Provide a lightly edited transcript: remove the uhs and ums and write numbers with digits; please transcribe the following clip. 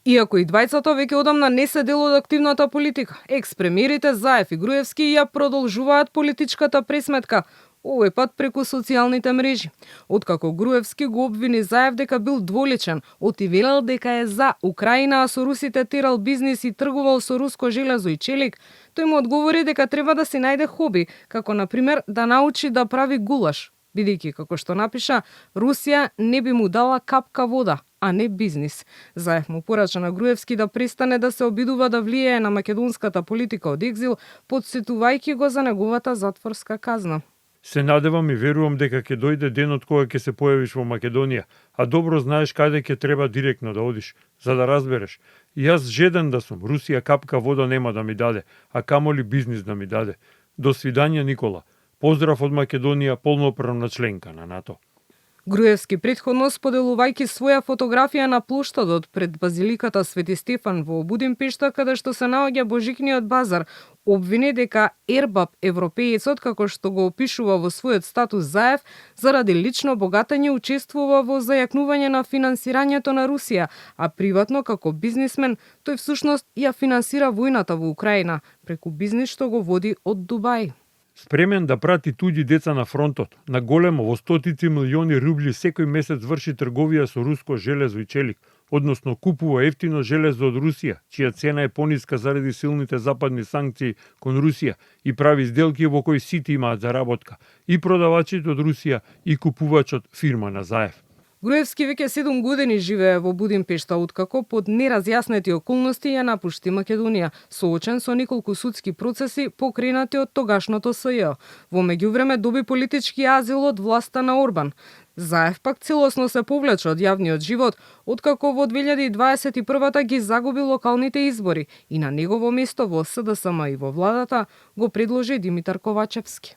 Иако и двајцата веќе одамна не се дел од активната политика, екс-премиерите Заев и Груевски ја продолжуваат политичката пресметка, овој пат преку социјалните мрежи. Откако Груевски го обвини Заев дека бил дволичен, отивелел дека е за Украина, а со русите терал бизнис и тргувал со руско железо и челик, тој му одговори дека треба да си најде хоби, како на пример да научи да прави гулаш, бидејќи, како што напиша, Русија не би му дала капка вода, а не бизнис. Заев му порача на Груевски да престане да се обидува да влијае на македонската политика од екзил, подсетувајќи го за неговата затворска казна. Се надевам и верувам дека ќе дојде денот кога ќе се појавиш во Македонија, а добро знаеш каде ќе треба директно да одиш, за да разбереш. Јас жеден да сум, Русија капка вода нема да ми даде, а камоли бизнис да ми даде. До свидање, Никола. Поздрав од Македонија, полноправна членка на НАТО. Груевски претходно споделувајќи своја фотографија на плоштадот пред базиликата Свети Стефан во Будимпешта, каде што се наоѓа Божикниот базар, обвини дека ербап европеецот, како што го опишува во својот статус Заев, заради лично богатење учествува во зајакнување на финансирањето на Русија, а приватно како бизнисмен тој всушност ја финансира војната во Украина преку бизнис што го води од Дубај. Спремен да прати туѓи деца на фронтот, на големо во стотици милиони рубли секој месец врши трговија со руско железо и челик, односно купува ефтино железо од Русија, чија цена е пониска заради силните западни санкции кон Русија и прави сделки во кои сите имаат заработка, и продавачите од Русија и купувачот фирма на Заев. Груевски веќе 7 години живее во Будимпешта, откако под неразјаснети околности ја напушти Македонија, соочен со неколку судски процеси покренати од тогашното СЈ. Во меѓувреме доби политички азил од власта на Орбан. Заев пак целосно се повлече од јавниот живот, откако во 2021 ги загуби локалните избори и на негово место во СДСМ и во владата го предложи Димитар Ковачевски.